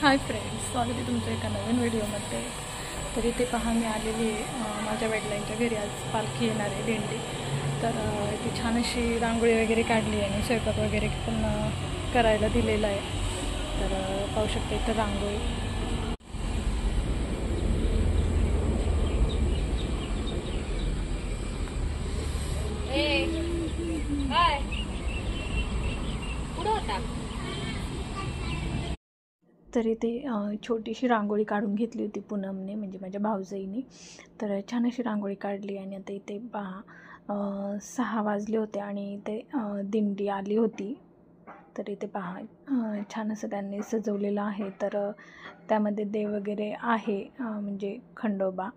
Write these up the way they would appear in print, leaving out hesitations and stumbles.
Hi friends, स्वागत आहे तुमचं एका नवीन व्हिडिओमध्ये। तर इथे पहा मी आलेली आहे माझ्या वडिलांच्या घरी। आज पालखी येणार आहे, दिंडी। तर इथे छान अशी रांगोळी वगैरे काढली आहे आणि स्वयंपाक वगैरे पण करायला दिलेला आहे। तर पाहू शकता इथं रांगोळी। तर इथे छोटीशी रांगोळी काढून घेतली होती पूनमने, म्हणजे माझ्या भाऊजाईने। तर छान अशी रांगोळी काढली आणि आता इथे 6 वाजले होते आणि इथे दिंडी आली होती। तर इथे पहा छान असं त्यांनी सजवलेलं आहे। तर त्यामध्ये देव वगैरे आहे, म्हणजे खंडोबा।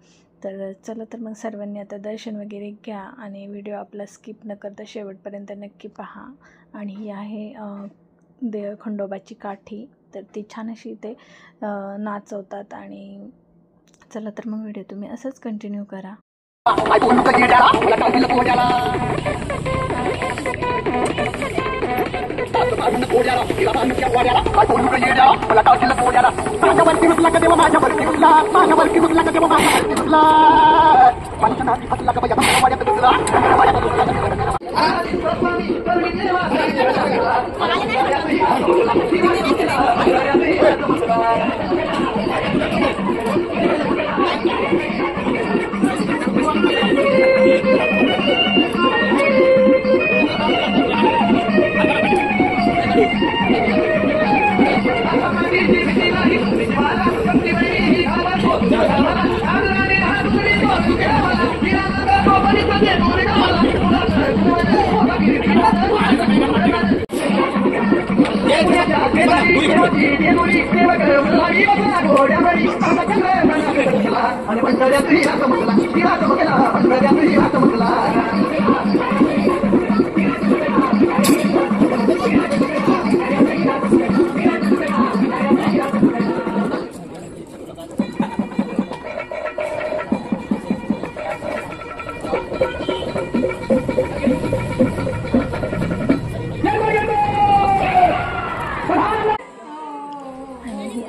तर चला, तर मग सर्वांनी आता दर्शन वगैरे घ्या आणि व्हिडिओ आपला स्किप न करता शेवटपर्यंत नक्की पहा। आणि ही आहे खंडोबाची काठी। तर ती छान अशी ते नाचवतात। आणि चला, तर मग व्हिडिओ तुम्ही असंच कंटिन्यू करा।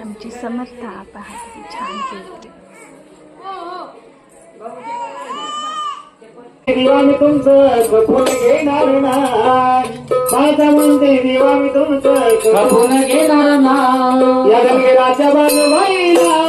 आमची समर्था पहा छान केली। दिवा मी तुमचं कपून घेणार नाही, माझा म्हणते दिवा मी तुमचं कपून घेणार नाही। या गंगेराच्या बाजूबाईला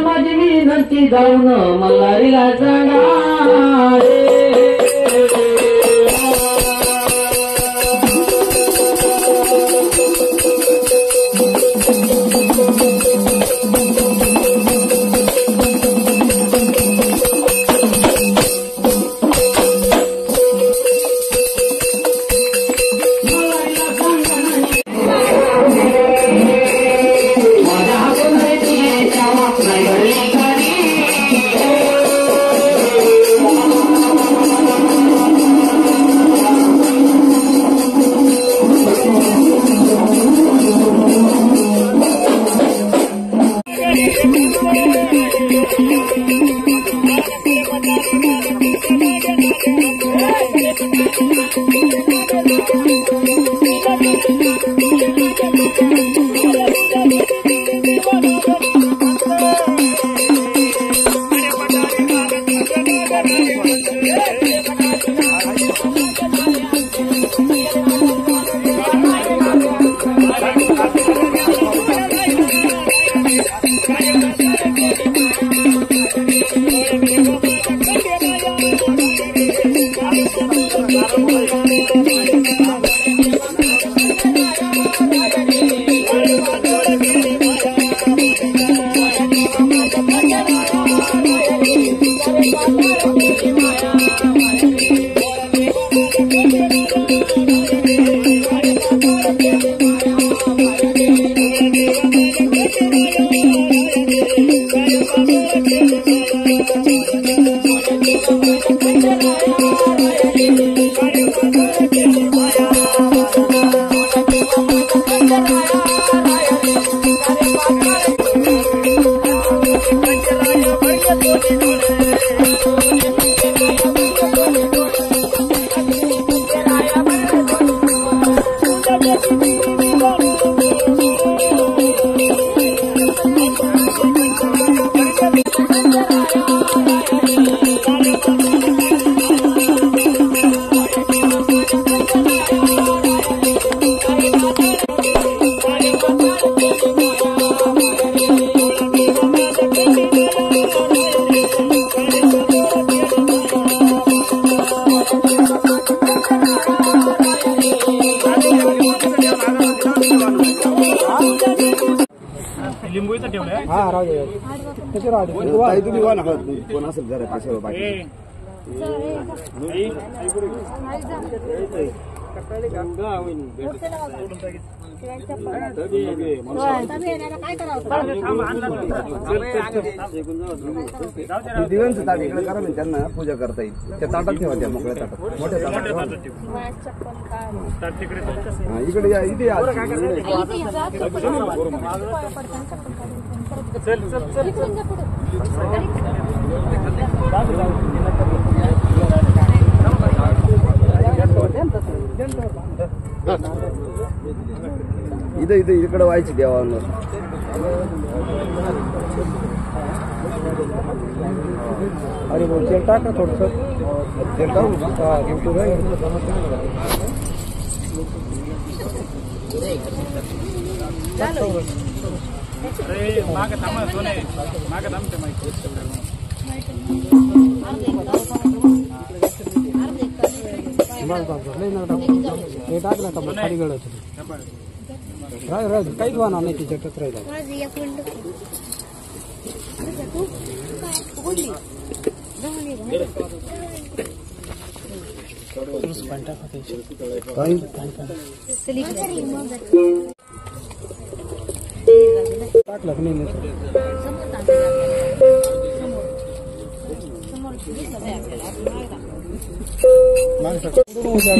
माझी विनंती जाऊन मल्हारीला जाणार। लिंबूचा ठेवलाय हा राहू दे त्याचे राहू दे तुम्ही वा ना कोण असेल जरा पैसे बाकी दिव्यांचं ताट इकडे करा ना त्यांना पूजा करता येईल त्या ताटात ठेवा त्या मोकळ्या ताटात मोठ्या ताटात इकडे या इथे या इथं इथं इकडे व्हायची देवांवर अरे बोल तेल टाक ना थोडंसं तेल टाकू का? हा गिफ्ट अरे माग थांबा सोने माग थांबते माहिती हे टाक ना का खाली गळत काहीच वाहणार नाही तिच्यातच राहिला टाकलं की नाही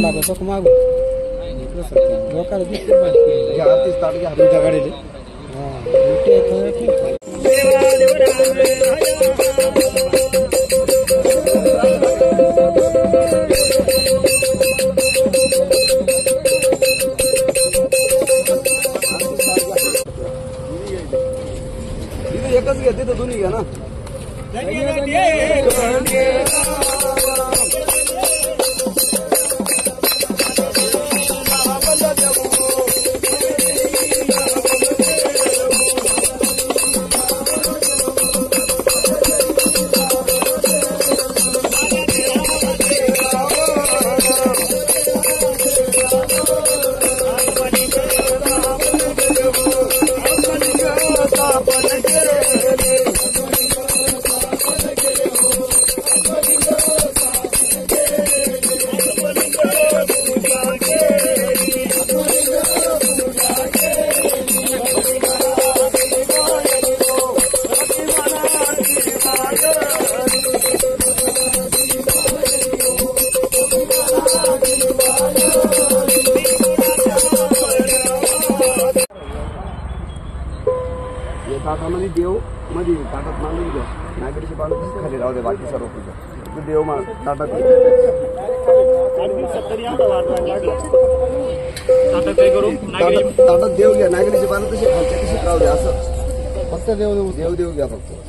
लागत मागू लोकांना आरतीच ताट घ्या तुमच्या गाडीचे एकच घ्या तिथं दोन्ही घ्या ना ताटामध्ये देव मध्ये ताटात मांडून घ्या नागरीची पानं खाली राहू दे बाकी सर्व पूजा देव ताटात ताटात देव घ्या नागरीची पानं तशी खालच्या तशीच राहू दे असं फक्त देव देव घ्या फक्त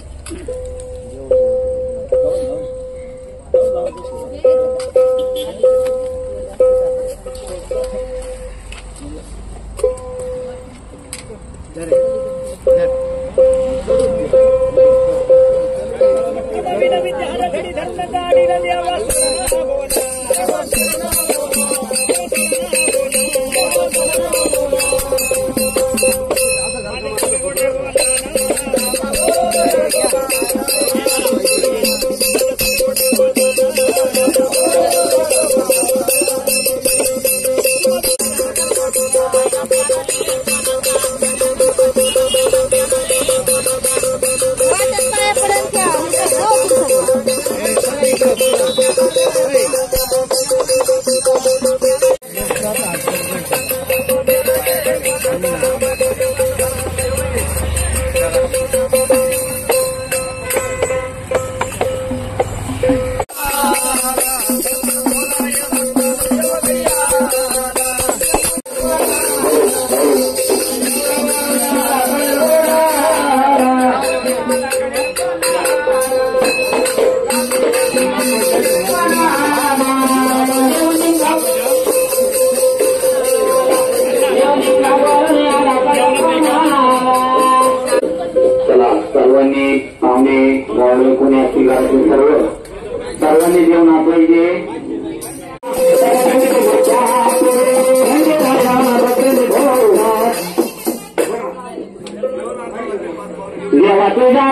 Thank you. त्यावेळी कोणी असती घरातील सर्वांनी जेवण पाहिजे. देवा तुझा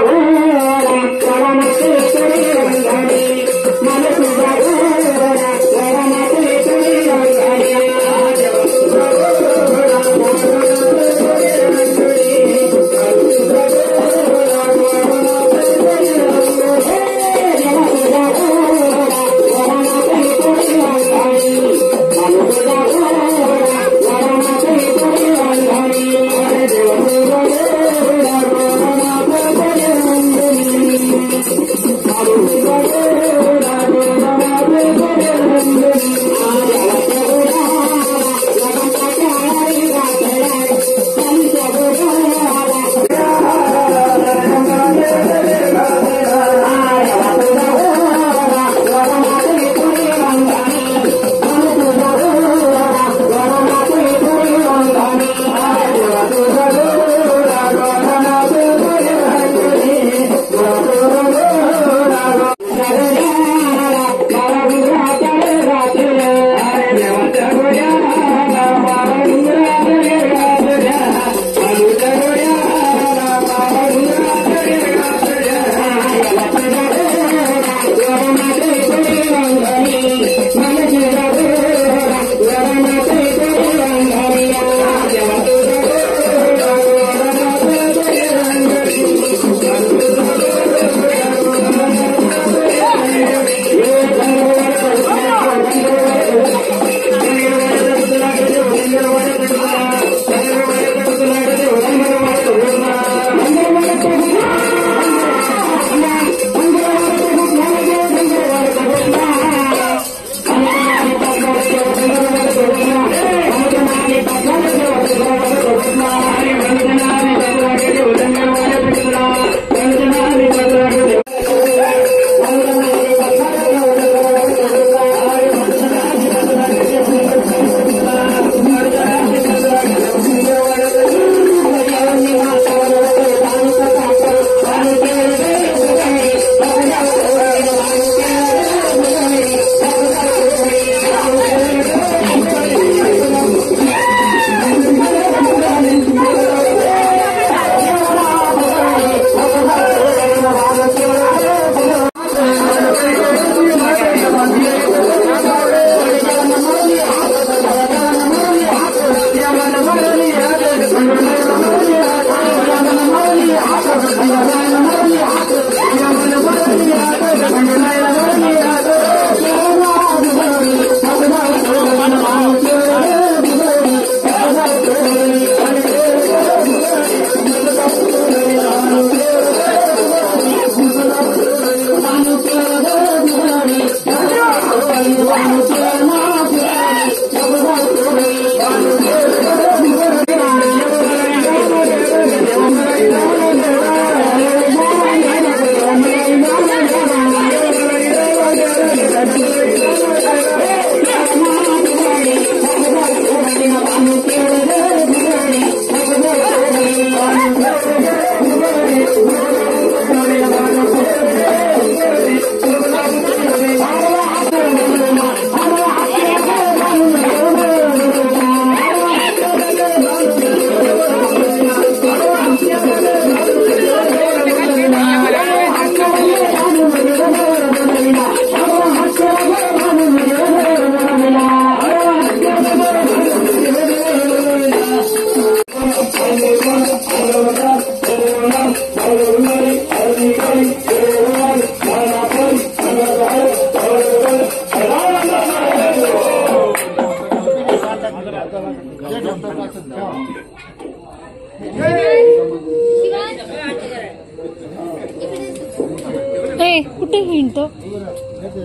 कुठे हिंडतो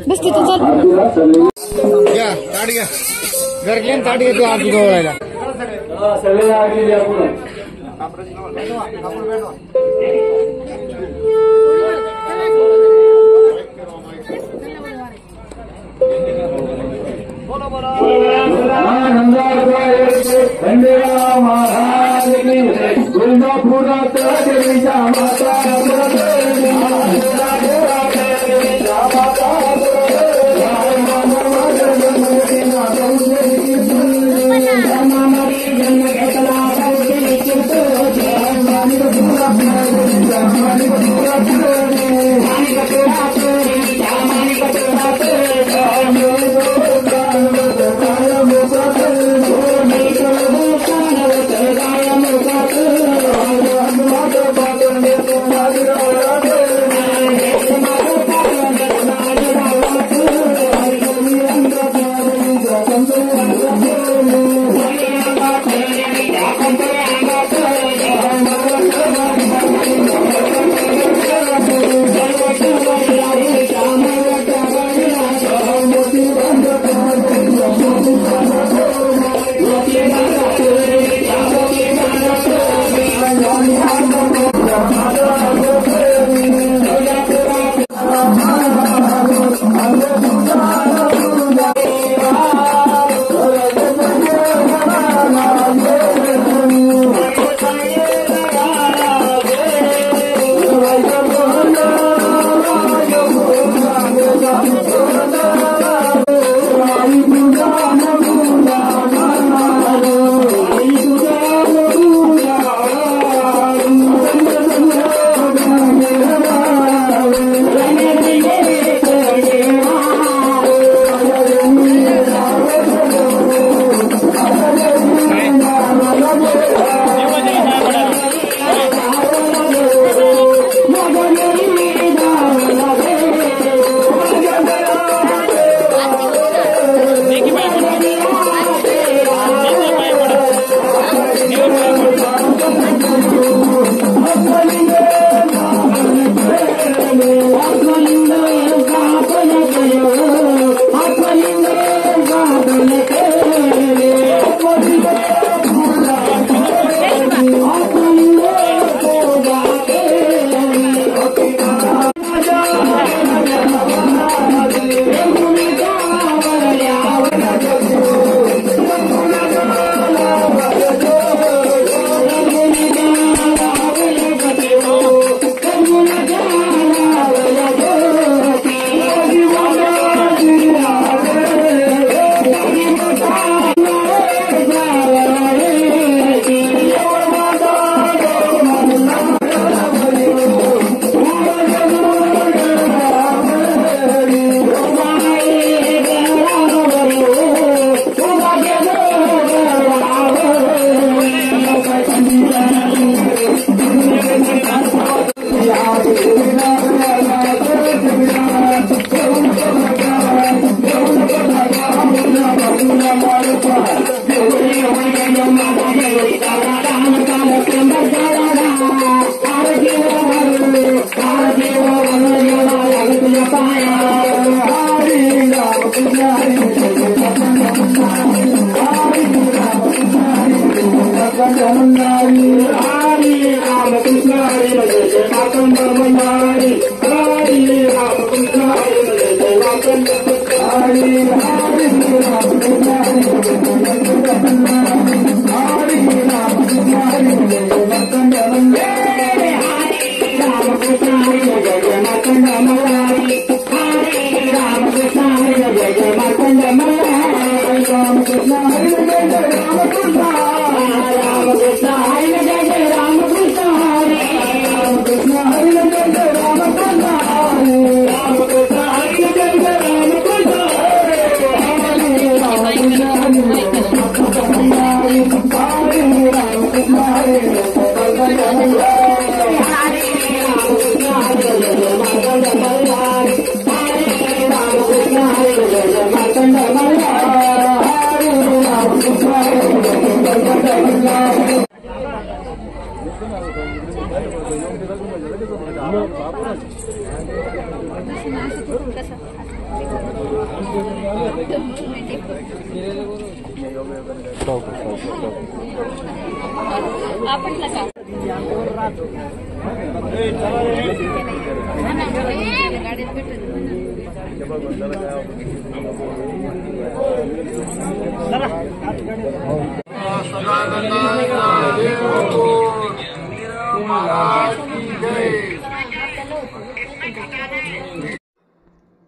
बस तिथं चल घ्या ताट घ्या गरजेन ताट घेतो आत गोळायला सगळे आगे द्या पुढे खंडेराव महाराज की जय. गुंडापुरात देवीच्या माता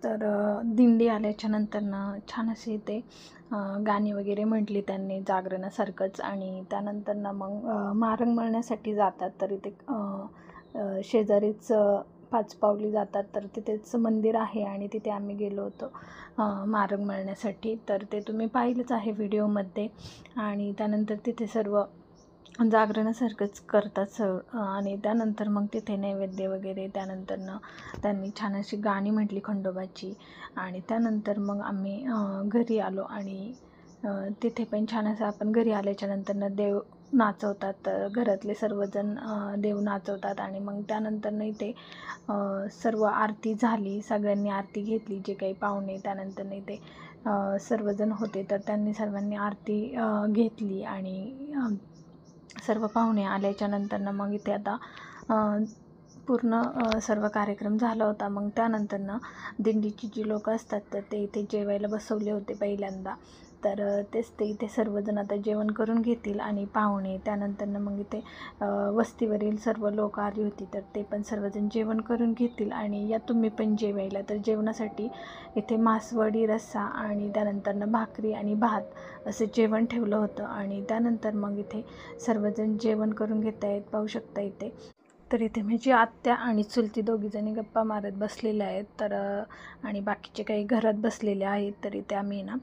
तर दिंडी आल्याच्या नंतरनं छान असे ते गाणी वगैरे म्हटली त्यांनी जागरणासारखंच. आणि त्यानंतरनं मग मारंग मळण्यासाठी जातात. तर इथे शेजारीच 5 पावली जातात तर तिथेच मंदिर आहे आणि तिथे आम्ही गेलो होतो मारंग मळण्यासाठी. तर ते तुम्ही पाहिलंच आहे व्हिडिओमध्ये. आणि त्यानंतर तिथे सर्व जागरणासारखंच करतात आणि त्यानंतर मग तिथे नैवेद्य वगैरे, त्यानंतरनं त्यांनी छान अशी गाणी म्हटली खंडोबाची. आणि त्यानंतर मग आम्ही घरी आलो आणि तिथे पण छान असं आपण घरी आल्याच्यानंतरनं देव नाचवतात. तर घरातले सर्वजण देव नाचवतात आणि मग त्यानंतरनं इथे सर्व आरती झाली, सगळ्यांनी आरती घेतली, जे काही पाहुणे त्यानंतरनं इथे सर्वजण होते तर त्यांनी सर्वांनी आरती घेतली. आणि सर्व पाहुणे आल्याच्यानंतरनं मग इथे आता पूर्ण सर्व कार्यक्रम झाला होता. मग त्यानंतरनं दिंडीची जी लोकं असतात तर ते इथे जेवायला बसवले होते पहिल्यांदा. तर तेच ते इथे सर्वजण आता जेवण करून घेतील आणि पाहुणे त्यानंतरनं मग इथे वस्तीवरील सर्व लोक आली होती तर ते पण सर्वजण जेवण करून घेतील. आणि या तुम्ही पण जेवायला. तर जेवणासाठी इथे मासवडी, रस्सा आणि त्यानंतरनं भाकरी आणि भात असं जेवण ठेवलं होतं. आणि त्यानंतर मग इथे सर्वजण जेवण करून घेत आहेत, पाहू शकता इथे. तर इथे माझी आत्या आणि चुलती दोघीजणी गप्पा मारत बसलेल्या आहेत. तर आणि बाकीचे काही घरात बसलेले आहेत. तर इथे आम्ही ना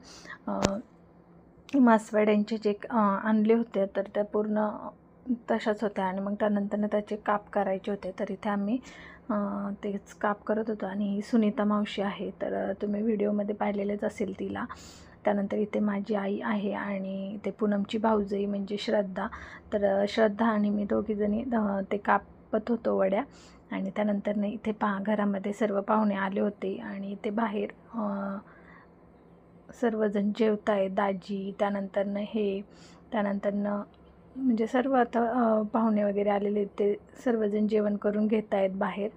मासवड्यांचे जे आणले होते तर त्या पूर्ण तशाच होत्या आणि मग त्यानंतरनं त्याचे काप करायचे होते. तर इथे आम्ही तेच काप करत होतो. आणि ही सुनीता मावशी आहे तर तुम्ही व्हिडिओमध्ये पाहिलेलेच असेल तिला. त्यानंतर इथे माझी आई आहे आणि इथे पूनमची भाऊजाई म्हणजे श्रद्धा. तर श्रद्धा आणि मी दोघीजणी ते कापत होतो वड्या. आणि त्यानंतरनं इथे घरामध्ये सर्व पाहुणे आले होते आणि इथे बाहेर सर्वजण जेवत आहेत. दाजी त्यानंतरनं त्यानंतरनं म्हणजे सर्व आता पाहुणे वगैरे आलेले ते सर्वजण जेवण करून घेत आहेत बाहेर.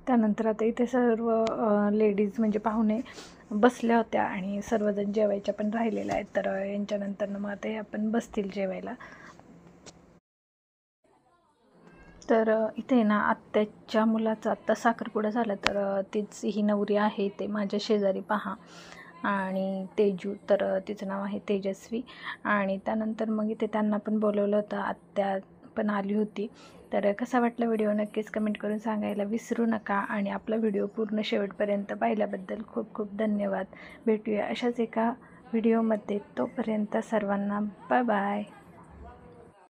त्यानंतर आता इथे सर्व लेडीज म्हणजे पाहुणे बसल्या होत्या आणि सर्वजण जेवायच्या पण राहिलेल्या आहेत. तर यांच्यानंतर मग आता आपण बसतील जेवायला. तर इथे ना आत्याच्या मुलाचा आत्ता साखरपुडा झाला तर तीच ही नवरी आहे. ते माझ्या शेजारी पहा. आणि तेजू तर तिचं नाव आहे तेजस्वी. आणि त्यानंतर मग इथे त्यांना पण बोलवलं होतं, आत्या पण आली होती. तर कसा वाटला व्हिडिओ नक्कीच कमेंट करून सांगायला विसरू नका. आणि आपला व्हिडिओ पूर्ण शेवटपर्यंत पाहिल्याबद्दल खूप खूप धन्यवाद. भेटूया अशाच एका व्हिडिओमध्ये. तोपर्यंत सर्वांना बाय बाय.